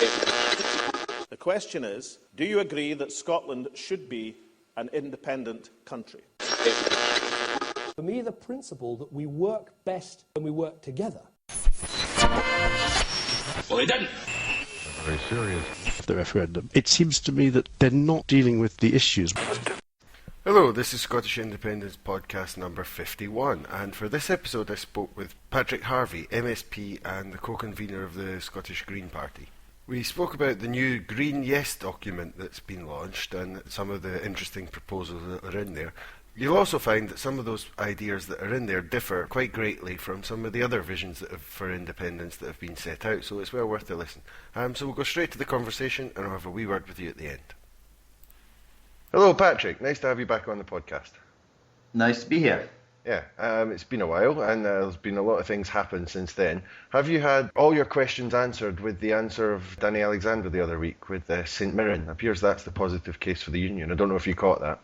The question is, do you agree that Scotland should be an independent country? For me, the principle that we work best when we work together. Well, they didn't. Very serious. The referendum. It seems to me that they're not dealing with the issues. Hello, this is Scottish Independence podcast number 51, and for this episode I spoke with Patrick Harvie, MSP and the co-convener of the Scottish Green Party. We spoke about the new Green Yes document that's been launched and some of the interesting proposals that are in there. You'll also find that some of those ideas that are in there differ quite greatly from some of the other visions for independence that have been set out, so it's well worth a listen. So we'll go straight to the conversation and I'll have a wee word with you at the end. Hello Patrick, nice to have you back on the podcast. Nice to be here. Yeah, it's been a while and there's been a lot of things happen since then. Have you had all your questions answered with the answer of Danny Alexander the other week with St Mirren? Appears that's the positive case for the Union. I don't know if you caught that.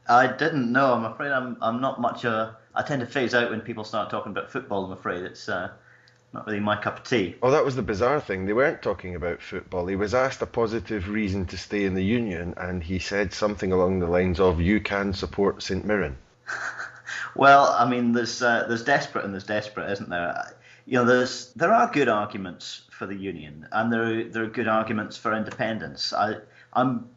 I didn't know. I'm afraid I'm not much I tend to phase out when people start talking about football, I'm afraid. It's not really my cup of tea. Well, that was the bizarre thing. They weren't talking about football. He was asked a positive reason to stay in the Union, and he said something along the lines of, you can support St Mirren. Well, I mean, there's desperate and there's desperate, isn't there? You know, there are good arguments for the Union, and there are good arguments for independence. I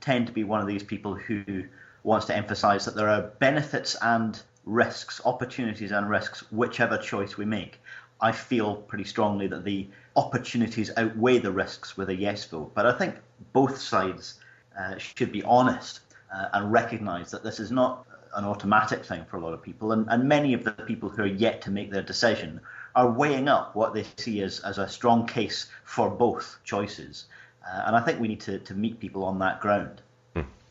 tend to be one of these people who wants to emphasise that there are benefits and risks, opportunities and risks, whichever choice we make. I feel pretty strongly that the opportunities outweigh the risks with a yes vote. But I think both sides should be honest and recognise that this is not an automatic thing for a lot of people. And many of the people who are yet to make their decision are weighing up what they see as a strong case for both choices. And I think we need to meet people on that ground.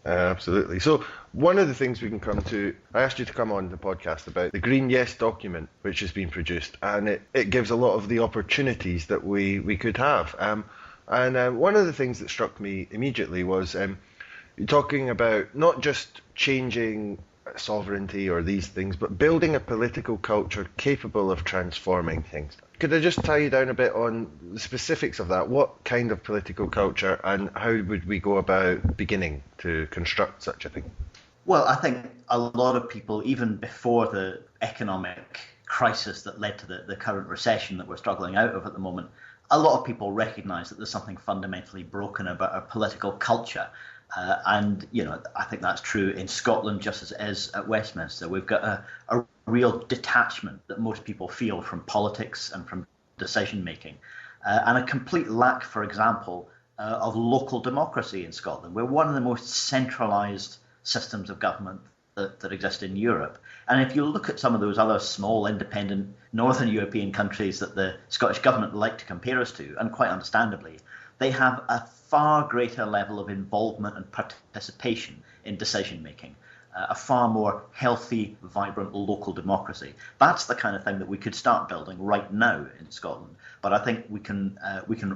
Absolutely. So one of the things we can come to, I asked you to come on the podcast about the Green Yes document which has been produced, and it gives a lot of the opportunities that we could have. And one of the things that struck me immediately was you're talking about not just changing sovereignty or these things, but building a political culture capable of transforming things. Could I just tie you down a bit on the specifics of that? What kind of political culture and how would we go about beginning to construct such a thing? Well, I think a lot of people, even before the economic crisis that led to the current recession that we're struggling out of at the moment, a lot of people recognise that there's something fundamentally broken about our political culture. And, you know, I think that's true in Scotland just as it is at Westminster. We've got a real detachment that most people feel from politics and from decision making, and a complete lack, for example, of local democracy in Scotland. We're one of the most centralised systems of government that exist in Europe. And if you look at some of those other small, independent Northern European countries that the Scottish government like to compare us to, and quite understandably, they have a far greater level of involvement and participation in decision making, a far more healthy, vibrant local democracy. That's the kind of thing that we could start building right now in Scotland. But I think we can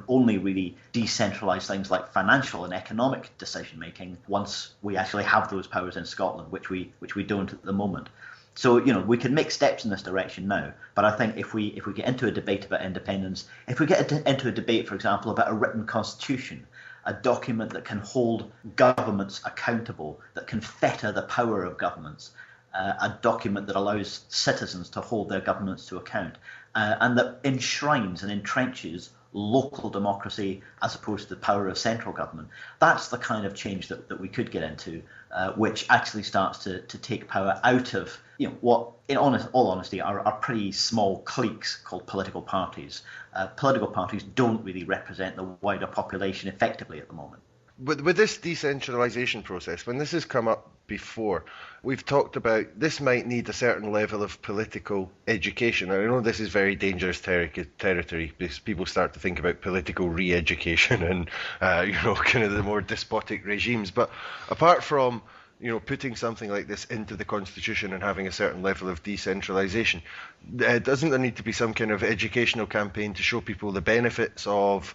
only really decentralise things like financial and economic decision making once we actually have those powers in Scotland, which we don't at the moment. So, you know, we can make steps in this direction now, but I think if we get into a debate about independence, if we get into a debate, for example, about a written constitution, a document that can hold governments accountable, that can fetter the power of governments, a document that allows citizens to hold their governments to account, and that enshrines and entrenches local democracy as opposed to the power of central government. That's the kind of change that we could get into, which actually starts to take power out of, you know, what, in all honesty, are pretty small cliques called political parties. Political parties don't really represent the wider population effectively at the moment. With this decentralisation process, when this has come up before, we've talked about this might need a certain level of political education. And I know this is very dangerous territory because people start to think about political re-education and kind of the more despotic regimes. But apart from putting something like this into the constitution and having a certain level of decentralisation, doesn't there need to be some kind of educational campaign to show people the benefits of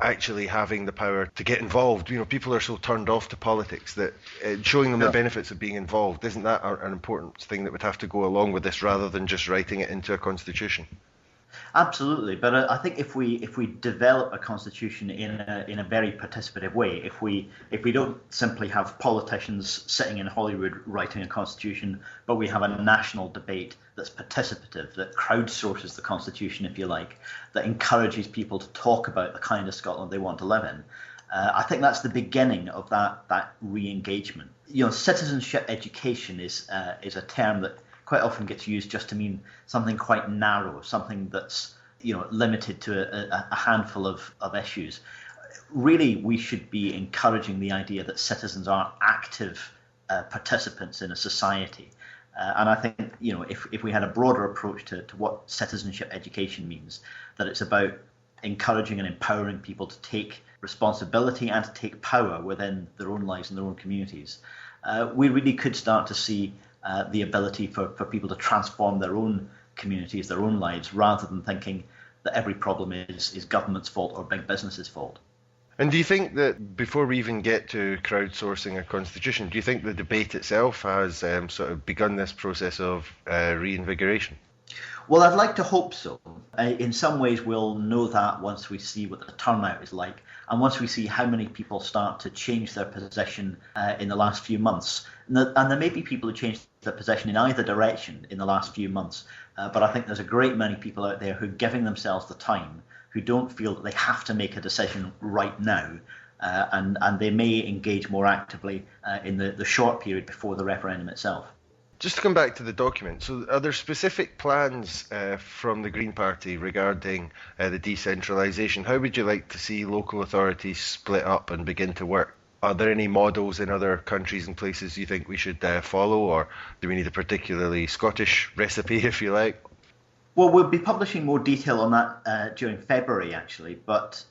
actually having the power to get involved? People are so turned off to politics that showing them the benefits of being involved, isn't that an important thing that would have to go along with this rather than just writing it into a constitution? Absolutely, but I think if we develop a constitution in a very participative way, if we don't simply have politicians sitting in Hollywood writing a constitution, but we have a national debate that's participative, that crowdsources the constitution, if you like, that encourages people to talk about the kind of Scotland they want to live in, I think that's the beginning of that re-engagement. Citizenship education is a term that quite often gets used just to mean something quite narrow, something that's limited to a handful of issues. Really, we should be encouraging the idea that citizens are active participants in a society. And I think if we had a broader approach to what citizenship education means, that it's about encouraging and empowering people to take responsibility and to take power within their own lives and their own communities, we really could start to see the ability for people to transform their own communities, their own lives, rather than thinking that every problem is government's fault or big business's fault. And do you think that before we even get to crowdsourcing a constitution, do you think the debate itself has sort of begun this process of reinvigoration? Well, I'd like to hope so. In some ways, we'll know that once we see what the turnout is like, and once we see how many people start to change their position in the last few months. And there may be people who change their position in either direction in the last few months, but I think there's a great many people out there who are giving themselves the time, who don't feel that they have to make a decision right now, and they may engage more actively in the short period before the referendum itself. Just to come back to the document, so are there specific plans from the Green Party regarding the decentralisation? How would you like to see local authorities split up and begin to work? Are there any models in other countries and places you think we should follow, or do we need a particularly Scottish recipe, if you like? Well, we'll be publishing more detail on that during February, actually. But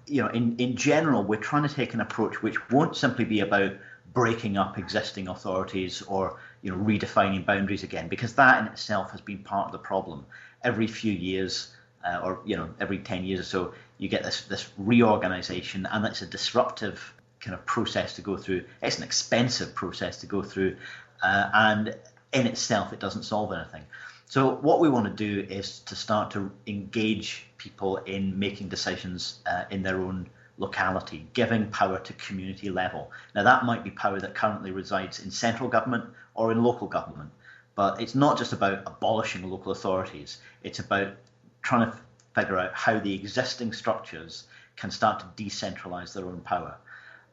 in general, we're trying to take an approach which won't simply be about breaking up existing authorities or redefining boundaries again, because that in itself has been part of the problem. Every few years, or every 10 years or so, you get this reorganisation, and it's a disruptive kind of process to go through. It's an expensive process to go through, and in itself, it doesn't solve anything. So what we want to do is to start to engage people in making decisions in their own locality, giving power to community level. Now, that might be power that currently resides in central government or in local government, but it's not just about abolishing local authorities. It's about trying to figure out how the existing structures can start to decentralise their own power.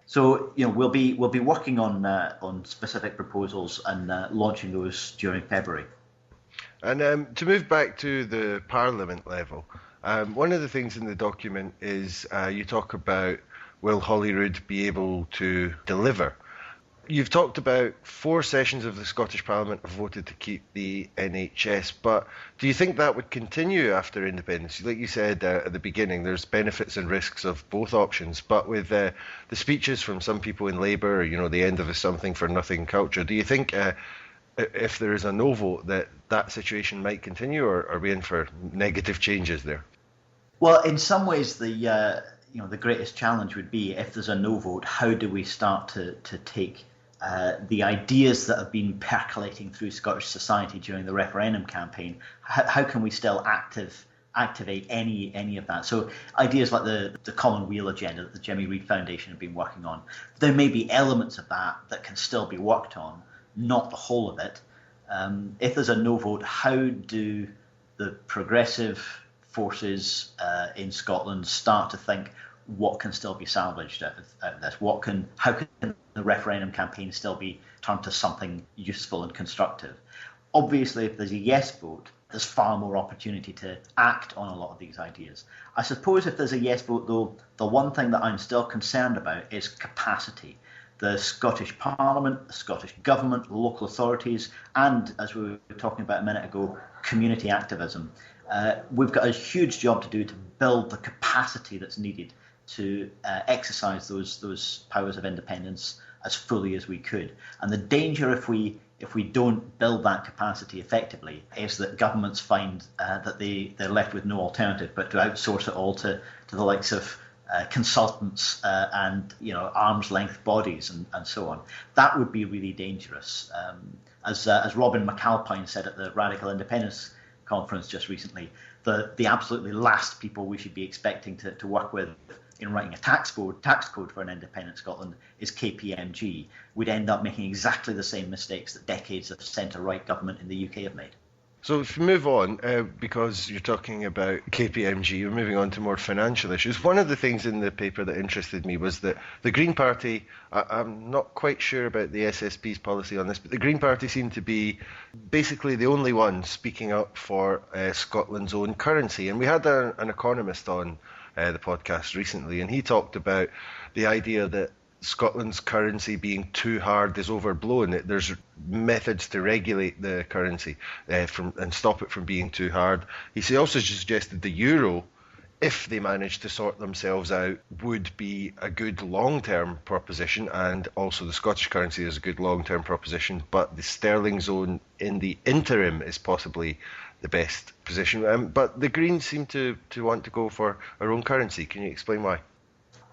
So, we'll be working on specific proposals and launching those during February. And to move back to the Parliament level, one of the things in the document is you talk about, will Holyrood be able to deliver? You've talked about 4 sessions of the Scottish Parliament have voted to keep the NHS, but do you think that would continue after independence? Like you said at the beginning, there's benefits and risks of both options, but with the speeches from some people in Labour, the end of a something for nothing culture, do you think if there is a no vote that situation might continue, or are we in for negative changes there? Well, in some ways, the greatest challenge would be, if there's a no vote, how do we start to take the ideas that have been percolating through Scottish society during the referendum campaign? How can we still activate any of that? So ideas like the Common Weal agenda that the Jimmy Reid Foundation have been working on, there may be elements of that can still be worked on, not the whole of it. If there's a no vote, how do the progressive forces in Scotland start to think what can still be salvaged out of this? How can the referendum campaign still be turned to something useful and constructive? Obviously, if there's a yes vote, there's far more opportunity to act on a lot of these ideas. I suppose if there's a yes vote, though, the one thing that I'm still concerned about is capacity. The Scottish Parliament, the Scottish Government, local authorities, and, as we were talking about a minute ago, community activism. We've got a huge job to do to build the capacity that's needed to exercise those powers of independence as fully as we could. And the danger if we don't build that capacity effectively is that governments find that they're left with no alternative but to outsource it all to the likes of consultants and arm's length bodies and so on. That would be really dangerous. As Robin McAlpine said at the Radical Independence Conference just recently, the absolutely last people we should be expecting to work with in writing a tax code for an independent Scotland is KPMG. We'd end up making exactly the same mistakes that decades of centre-right government in the UK have made. So if we move on, because you're talking about KPMG, we're moving on to more financial issues. One of the things in the paper that interested me was that the Green Party, I'm not quite sure about the SSP's policy on this, but the Green Party seemed to be basically the only one speaking up for Scotland's own currency. And we had an economist on the podcast recently, and he talked about the idea that Scotland's currency being too hard is overblown. There's methods to regulate the currency and stop it from being too hard. He also suggested the euro, if they managed to sort themselves out, would be a good long-term proposition, and also the Scottish currency is a good long-term proposition, but the sterling zone in the interim is possibly the best position. But the Greens seem to want to go for our own currency. Can you explain why?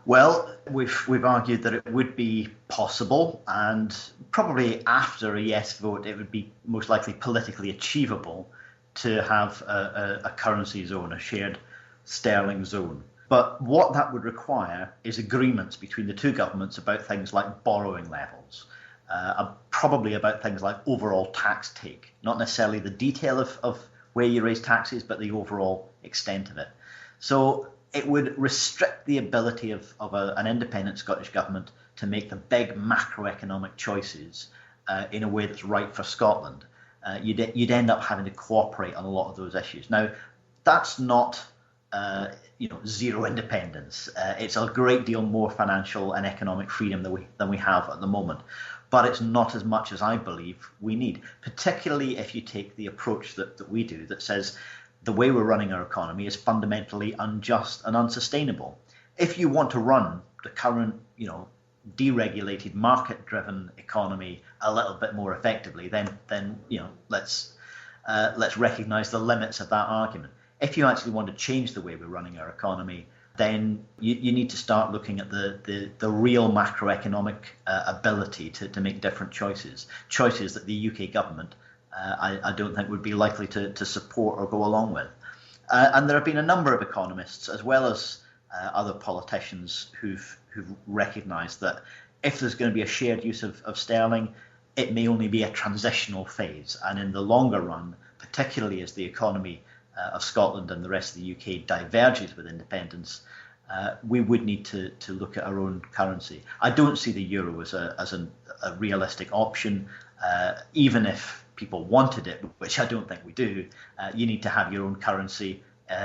Well, we've argued that it would be possible, and probably after a yes vote, it would be most likely politically achievable to have a currency zone, a shared sterling zone. But what that would require is agreements between the two governments about things like borrowing levels, probably about things like overall tax take, not necessarily the detail of where you raise taxes, but the overall extent of it. So it would restrict the ability of an independent Scottish government to make the big macroeconomic choices in a way that's right for Scotland. You'd end up having to cooperate on a lot of those issues. Now, that's not zero independence. It's a great deal more financial and economic freedom than we have at the moment. But it's not as much as I believe we need, particularly if you take the approach that we do that says the way we're running our economy is fundamentally unjust and unsustainable. If you want to run the current, deregulated, market-driven economy a little bit more effectively, then let's recognise the limits of that argument. If you actually want to change the way we're running our economy, then you need to start looking at the real macroeconomic ability to make different choices that the UK government I don't think would be likely to support or go along with. And there have been a number of economists, as well as other politicians, who've recognised that if there's going to be a shared use of sterling, it may only be a transitional phase. And in the longer run, particularly as the economy of Scotland and the rest of the UK diverges with independence, we would need to look at our own currency. I don't see the euro as a realistic option, even if people wanted it, which I don't think we do. You need to have your own currency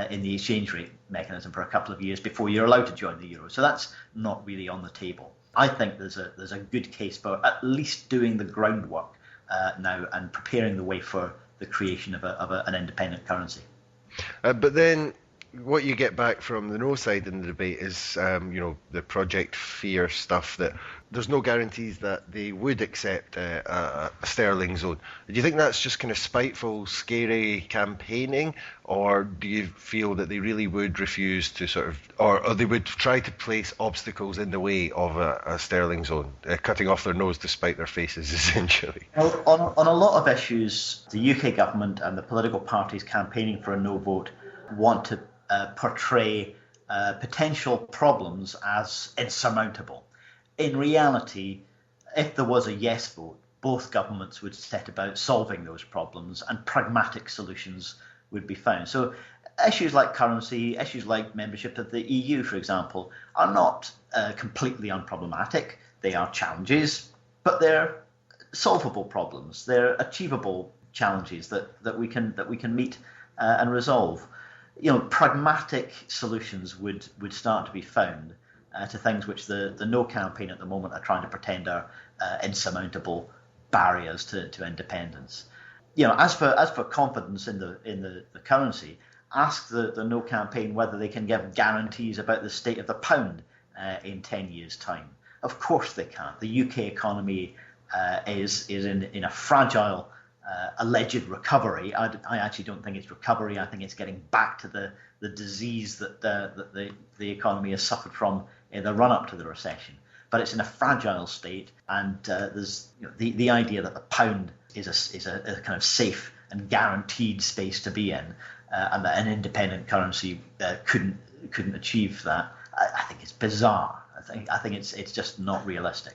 in the exchange rate mechanism for a couple of years before you're allowed to join the euro. So that's not really on the table. I think there's a good case for at least doing the groundwork now and preparing the way for the creation of an independent currency. But then what you get back from the no side in the debate is, the Project Fear stuff, that there's no guarantees that they would accept a sterling zone. Do you think that's just kind of spiteful, scary campaigning, or do you feel that they really would refuse to or they would try to place obstacles in the way of a sterling zone, cutting off their nose to spite their faces, essentially? Well, on a lot of issues, the UK government and the political parties campaigning for a no vote want to portray potential problems as insurmountable. In reality, if there was a yes vote, both governments would set about solving those problems and pragmatic solutions would be found. So issues like currency, issues like membership of the EU, for example, are not completely unproblematic. They are challenges, but they're solvable problems. They're achievable challenges that we can meet and resolve. Pragmatic solutions would start to be found to things which the No campaign at the moment are trying to pretend are insurmountable barriers to independence. As for confidence in the currency, ask the No campaign whether they can give guarantees about the state of the pound in 10 years' time. Of course they can't. The UK economy is in a fragile alleged recovery. I actually don't think it's recovery. I think it's getting back to the disease that the economy has suffered from in the run-up to the recession. But it's in a fragile state, and there's the idea that the pound is a kind of safe and guaranteed space to be in and that an independent currency couldn't achieve that, I think it's bizarre. I think it's just not realistic.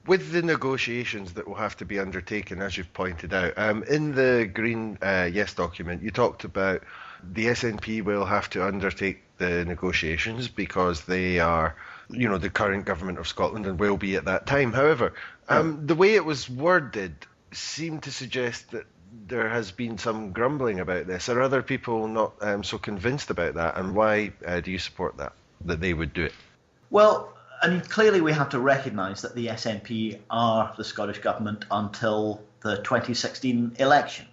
With the negotiations that will have to be undertaken, as you've pointed out, in the Green Yes document, you talked about the SNP will have to undertake the negotiations because they are, the current government of Scotland and will be at that time. However, the way it was worded seemed to suggest that there has been some grumbling about this. Are other people not so convinced about that? And why do you support that they would do it? Well, I mean, clearly we have to recognise that the SNP are the Scottish Government until the 2016 election.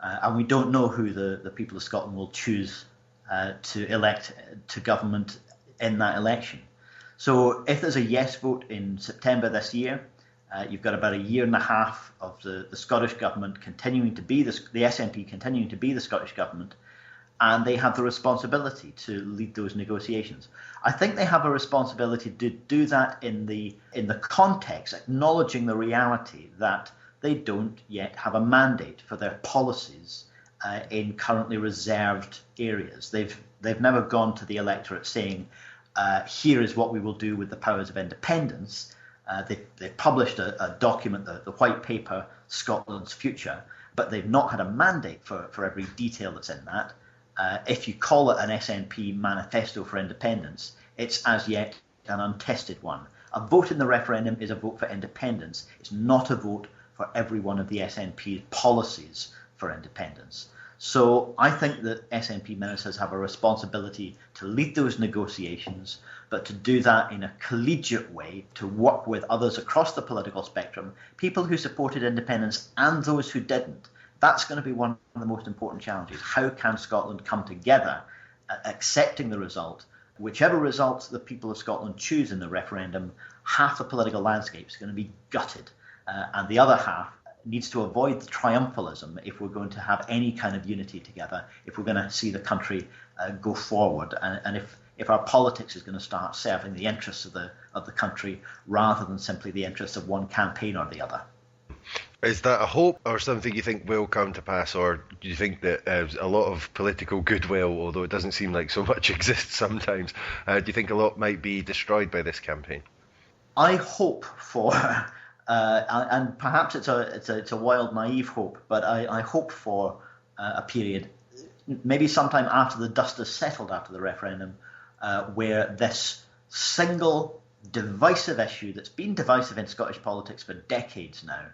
And we don't know who the people of Scotland will choose to elect to government in that election. So if there's a yes vote in September this year, you've got about a year and a half of the Scottish Government continuing to be the SNP continuing to be the Scottish Government, and they have the responsibility to lead those negotiations. I think they have a responsibility to do that in the context, acknowledging the reality that they don't yet have a mandate for their policies in currently reserved areas. They've never gone to the electorate saying, here is what we will do with the powers of independence. They've published a document, the white paper, Scotland's Future, but they've not had a mandate for every detail that's in that. If you call it an SNP manifesto for independence, it's as yet an untested one. A vote in the referendum is a vote for independence. It's not a vote for every one of the SNP's policies for independence. So I think that SNP ministers have a responsibility to lead those negotiations, but to do that in a collegiate way, to work with others across the political spectrum, people who supported independence and those who didn't. That's going to be one of the most important challenges. How can Scotland come together, accepting the result? Whichever result the people of Scotland choose in the referendum, half the political landscape is going to be gutted, and the other half needs to avoid the triumphalism if we're going to have any kind of unity together, if we're going to see the country go forward, and if our politics is going to start serving the interests of the country rather than simply the interests of one campaign or the other. Is that a hope or something you think will come to pass, or do you think that a lot of political goodwill, although it doesn't seem like so much exists sometimes, do you think a lot might be destroyed by this campaign? I hope for, and perhaps it's a wild, naive hope, but I hope for a period, maybe sometime after the dust has settled after the referendum, where this single divisive issue that's been divisive in Scottish politics for decades now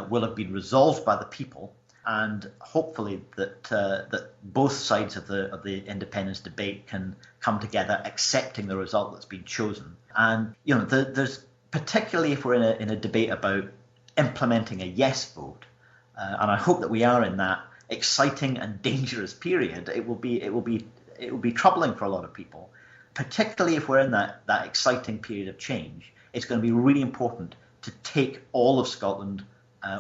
will have been resolved by the people, and hopefully that both sides of the independence debate can come together, accepting the result that's been chosen. And there's particularly if we're in a debate about implementing a yes vote, and I hope that we are in that exciting and dangerous period. It will be troubling for a lot of people, particularly if we're in that exciting period of change. It's going to be really important to take all of Scotland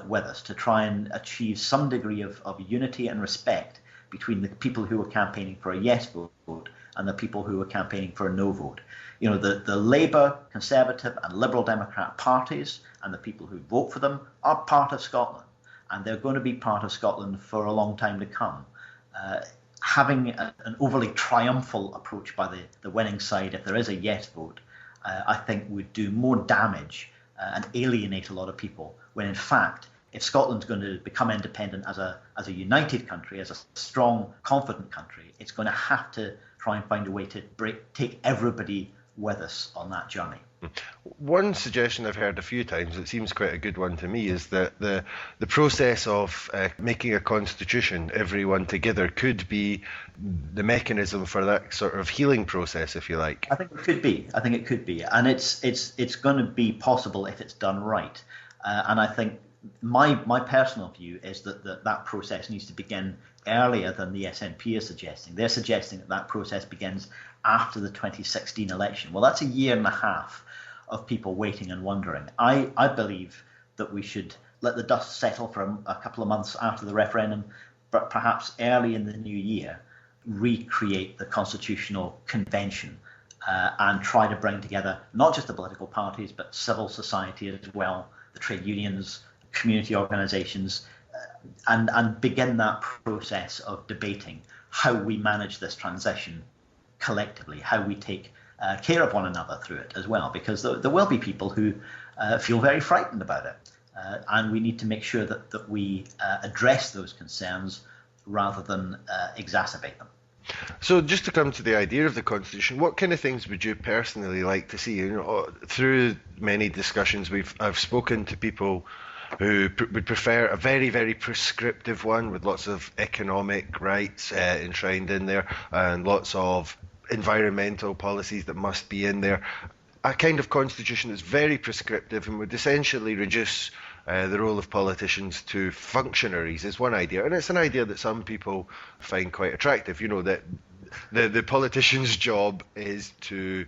with us, to try and achieve some degree of unity and respect between the people who are campaigning for a yes vote and the people who are campaigning for a no vote. The Labour, Conservative and Liberal Democrat parties and the people who vote for them are part of Scotland, and they're going to be part of Scotland for a long time to come. Having an overly triumphal approach by the winning side, if there is a yes vote, I think would do more damage and alienate a lot of people, when in fact, if Scotland's going to become independent as a united country, as a strong, confident country, it's going to have to try and find a way to take everybody with us on that journey. One suggestion I've heard a few times, it seems quite a good one to me, is that the process of making a constitution, everyone together, could be the mechanism for that sort of healing process, if you like. I think it could be, and it's going to be possible if it's done right. And I think my personal view is that process needs to begin earlier than the SNP is suggesting. They're suggesting that process begins after the 2016 election. Well, that's a year and a half of people waiting and wondering. I believe that we should let the dust settle for a couple of months after the referendum, but perhaps early in the new year, recreate the constitutional convention and try to bring together not just the political parties, but civil society as well, the trade unions, community organisations, and begin that process of debating how we manage this transition collectively, how we take care of one another through it as well, because there will be people who feel very frightened about it. And we need to make sure that we address those concerns rather than exacerbate them. So just to come to the idea of the Constitution, what kind of things would you personally like to see? You know, through many discussions, I've spoken to people who would prefer a very, very prescriptive one with lots of economic rights enshrined in there and lots of environmental policies that must be in there. A kind of constitution that's very prescriptive and would essentially reduce the role of politicians to functionaries is one idea, and it's an idea that some people find quite attractive. You know, that the politician's job is to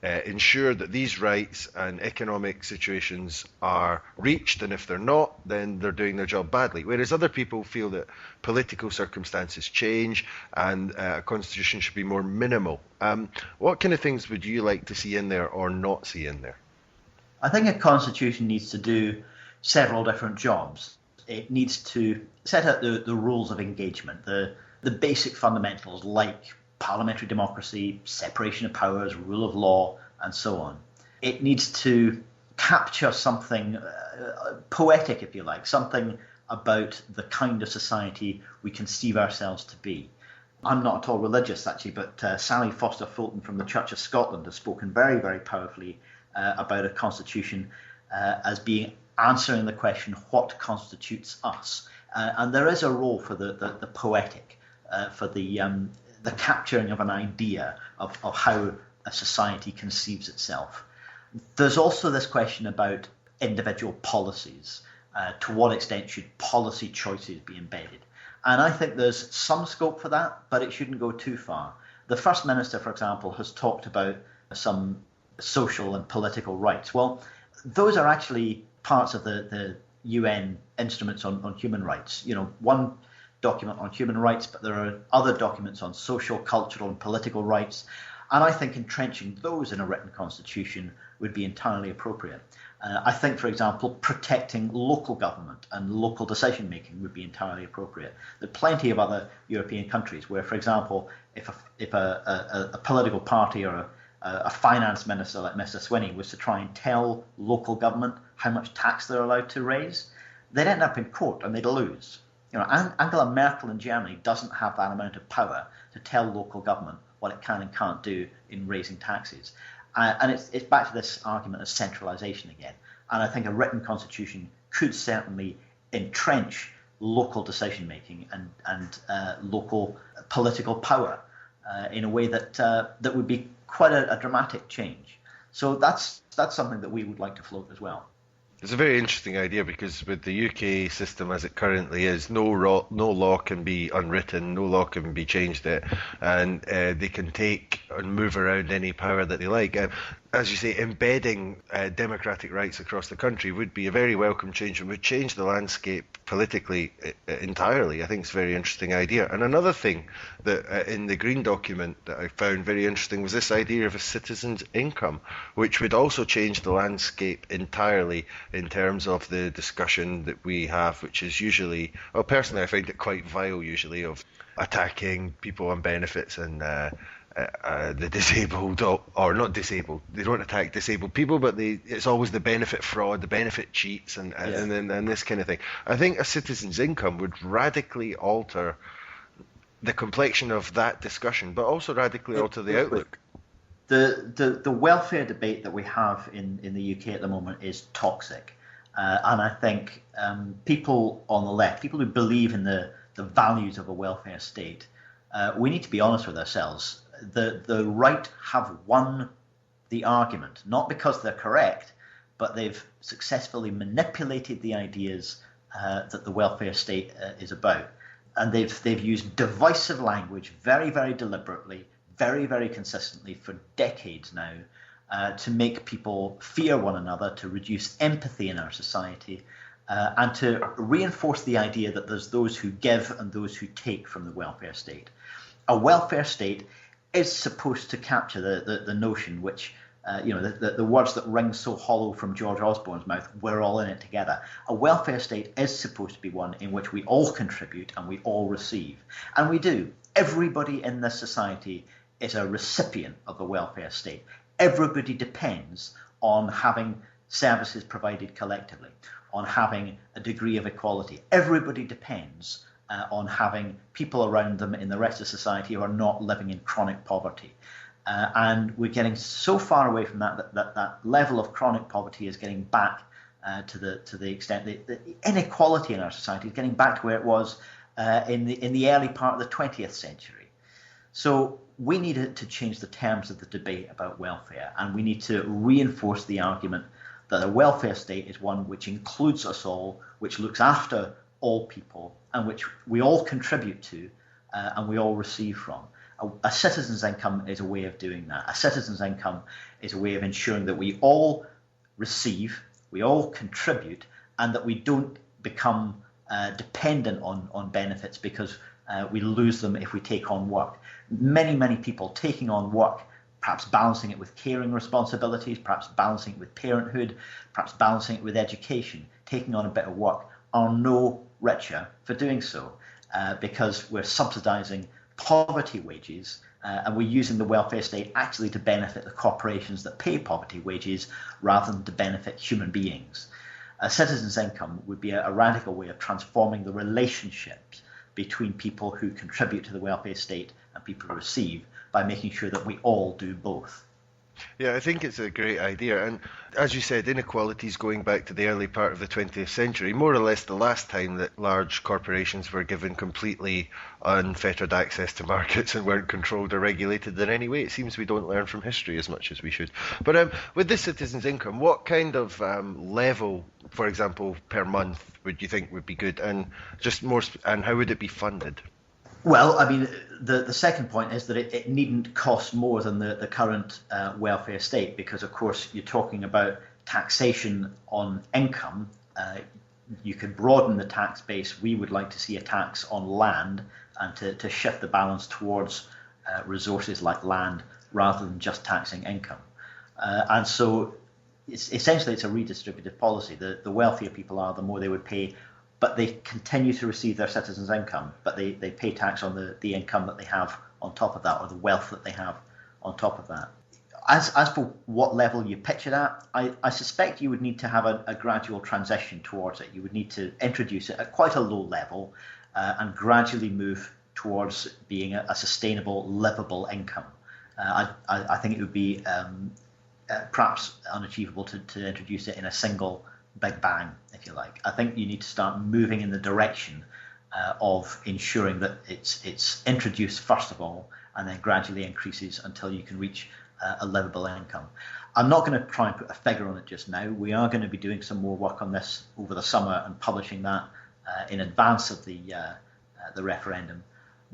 ensure that these rights and economic situations are reached, and if they're not, then they're doing their job badly. Whereas other people feel that political circumstances change and a constitution should be more minimal. What kind of things would you like to see in there or not see in there? I think a constitution needs to do several different jobs. It needs to set out the rules of engagement, the basic fundamentals like parliamentary democracy, separation of powers, rule of law, and so on. It needs to capture something poetic, if you like, something about the kind of society we conceive ourselves to be. I'm not at all religious, actually, but Sally Foster Fulton from the Church of Scotland has spoken very, very powerfully about a constitution as being answering the question, what constitutes us? And there is a role for the poetic, for the capturing of an idea of how a society conceives itself. There's also this question about individual policies. To what extent should policy choices be embedded? And I think there's some scope for that, but it shouldn't go too far. The First Minister, for example, has talked about some social and political rights. Well, those are actually parts of the UN instruments on human rights. You know, one document on human rights, but there are other documents on social, cultural, and political rights. And I think entrenching those in a written constitution would be entirely appropriate. I think, for example, protecting local government and local decision making would be entirely appropriate. There are plenty of other European countries where, for example, if a political party or a finance minister like Mr. Swinney was to try and tell local government how much tax they're allowed to raise, they'd end up in court and they'd lose. You know, Angela Merkel in Germany doesn't have that amount of power to tell local government what it can and can't do in raising taxes. And it's back to this argument of centralisation again. And I think a written constitution could certainly entrench local decision making and local political power in a way that would be quite a dramatic change. So that's something that we would like to float as well. It's a very interesting idea because with the UK system as it currently is, no law can be unwritten, no law can be changed, and they can take and move around any power that they like. As you say, embedding democratic rights across the country would be a very welcome change and would change the landscape politically entirely. I think it's a very interesting idea. And another thing that in the Green document that I found very interesting was this idea of a citizen's income, which would also change the landscape entirely in terms of the discussion that we have, which is usually, well, personally I find it quite vile usually, of attacking people on benefits and the disabled, or not disabled, they don't attack disabled people, but it's always the benefit fraud, the benefit cheats, and this kind of thing. I think a citizen's income would radically alter the complexion of that discussion, but also radically alter the outlook. The welfare debate that we have in the UK at the moment is toxic, and I think people on the left, people who believe in the values of a welfare state, we need to be honest with ourselves. The right have won the argument, not because they're correct, but they've successfully manipulated the ideas that the welfare state is about. And they've used divisive language very, very deliberately, very, very consistently for decades now to make people fear one another, to reduce empathy in our society, and to reinforce the idea that there's those who give and those who take from the welfare state. A welfare state is supposed to capture the notion which, the words that ring so hollow from George Osborne's mouth, we're all in it together. A welfare state is supposed to be one in which we all contribute and we all receive. And we do. Everybody in this society is a recipient of the welfare state. Everybody depends on having services provided collectively, on having a degree of equality. Everybody depends on having people around them in the rest of society who are not living in chronic poverty. And we're getting so far away from that level of chronic poverty is getting back to the extent that the inequality in our society is getting back to where it was in the early part of the 20th century. So we need to change the terms of the debate about welfare, and we need to reinforce the argument that a welfare state is one which includes us all, which looks after all people, and which we all contribute to and we all receive from. A citizen's income is a way of doing that. A citizen's income is a way of ensuring that we all receive, we all contribute, and that we don't become dependent on benefits because we lose them if we take on work. Many people taking on work, perhaps balancing it with caring responsibilities, perhaps balancing it with parenthood, perhaps balancing it with education, taking on a bit of work, are no richer for doing so because we're subsidising poverty wages and we're using the welfare state actually to benefit the corporations that pay poverty wages rather than to benefit human beings. A citizen's income would be a radical way of transforming the relationships between people who contribute to the welfare state and people who receive by making sure that we all do both. Yeah, I think it's a great idea. And as you said, inequalities going back to the early part of the 20th century, more or less the last time that large corporations were given completely unfettered access to markets and weren't controlled or regulated in any way. It seems we don't learn from history as much as we should. But with this citizen's income, what kind of level, for example, per month would you think would be good? And just more, and how would it be funded? Well, I mean, the second point is that it needn't cost more than the current welfare state because, of course, you're talking about taxation on income. You could broaden the tax base. We would like to see a tax on land and to shift the balance towards resources like land rather than just taxing income. And so essentially it's a redistributive policy. The wealthier people are, the more they would pay, but they continue to receive their citizens' income, but they pay tax on the income that they have on top of that, or the wealth that they have on top of that. As for what level you pitch it at, I suspect you would need to have a gradual transition towards it. You would need to introduce it at quite a low level and gradually move towards being a sustainable, livable income. I think it would be perhaps unachievable to introduce it in a single big bang, if you like. I think you need to start moving in the direction of ensuring that it's introduced first of all and then gradually increases until you can reach a livable income. I'm not going to try and put a figure on it just now. We are going to be doing some more work on this over the summer and publishing that in advance of the referendum.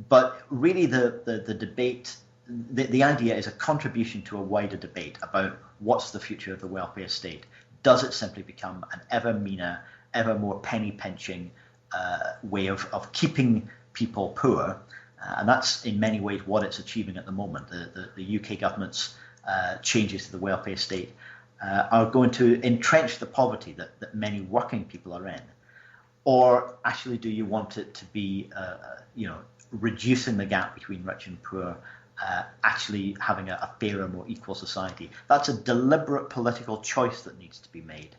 But really the debate, the idea is a contribution to a wider debate about what's the future of the welfare state. Does it simply become an ever meaner, ever more penny-pinching way of keeping people poor? And that's in many ways what it's achieving at the moment. The UK government's changes to the welfare state are going to entrench the poverty that many working people are in. Or actually, do you want it to be, reducing the gap between rich and poor, actually having a fairer, more equal society? That's a deliberate political choice that needs to be made.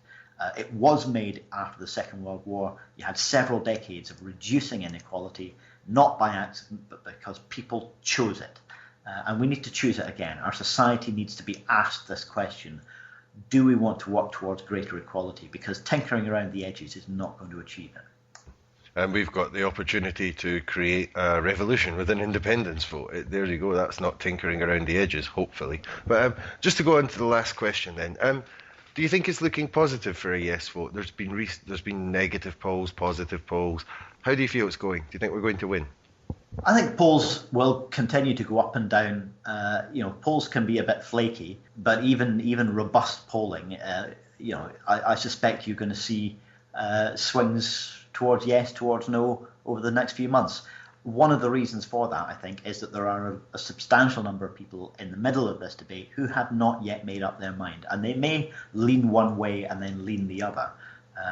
It was made after the Second World War. You had several decades of reducing inequality, not by accident, but because people chose it. And we need to choose it again. Our society needs to be asked this question: do we want to work towards greater equality? Because tinkering around the edges is not going to achieve it. And we've got the opportunity to create a revolution with an independence vote. There you go. That's not tinkering around the edges, hopefully. But just to go on to the last question then. Do you think it's looking positive for a yes vote? There's been negative polls, positive polls. How do you feel it's going? Do you think we're going to win? I think polls will continue to go up and down. Polls can be a bit flaky, but even robust polling, I suspect you're going to see swings towards yes, towards no over the next few months. One of the reasons for that, I think, is that there are a substantial number of people in the middle of this debate who have not yet made up their mind, and they may lean one way and then lean the other.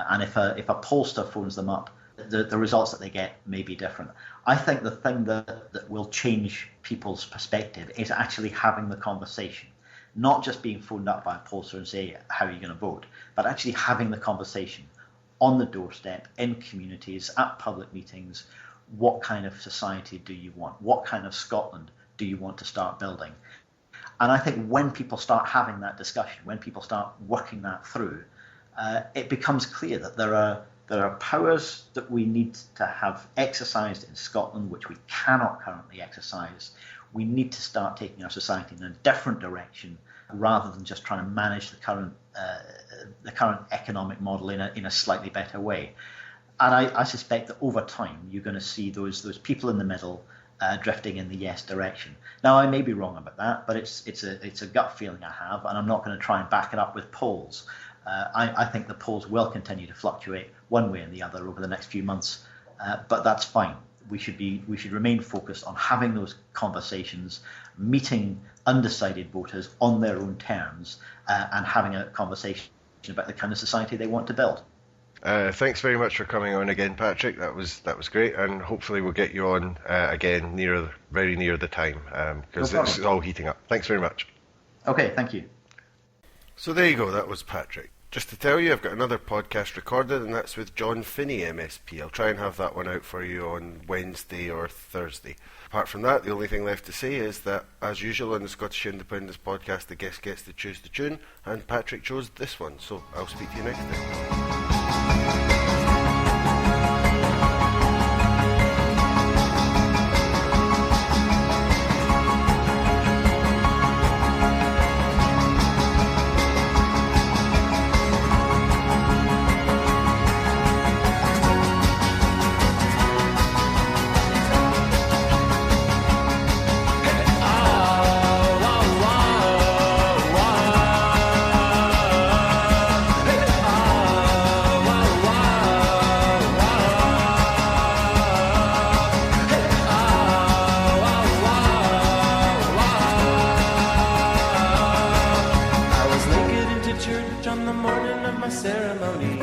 And if a pollster phones them up the results that they get may be different. I think the thing that will change people's perspective is actually having the conversation, not just being phoned up by a pollster and say, how are you going to vote, but actually having the conversation on the doorstep, in communities, at public meetings. What kind of society do you want? What kind of Scotland do you want to start building? And I think when people start having that discussion, when people start working that through, it becomes clear that there are powers that we need to have exercised in Scotland, which we cannot currently exercise. We need to start taking our society in a different direction, rather than just trying to manage the current economic model in a slightly better way. And I suspect that over time you're going to see those people in the middle drifting in the yes direction. Now, I may be wrong about that, but it's a gut feeling I have, and I'm not going to try and back it up with polls. I think the polls will continue to fluctuate one way and the other over the next few months, but that's fine. We should remain focused on having those conversations, meeting undecided voters on their own terms, and having a conversation about the kind of society they want to build. Thanks very much for coming on again, Patrick. That was great, and hopefully we'll get you on again very near the time, because it's all heating up. Thanks very much. Okay, thank you. So there you go. That was Patrick. Just to tell you, I've got another podcast recorded, and that's with John Finney, MSP. I'll try and have that one out for you on Wednesday or Thursday. Apart from that, the only thing left to say is that, as usual on the Scottish Independence podcast, the guest gets to choose the tune, and Patrick chose this one, so I'll speak to you next time. On the morning of my ceremony,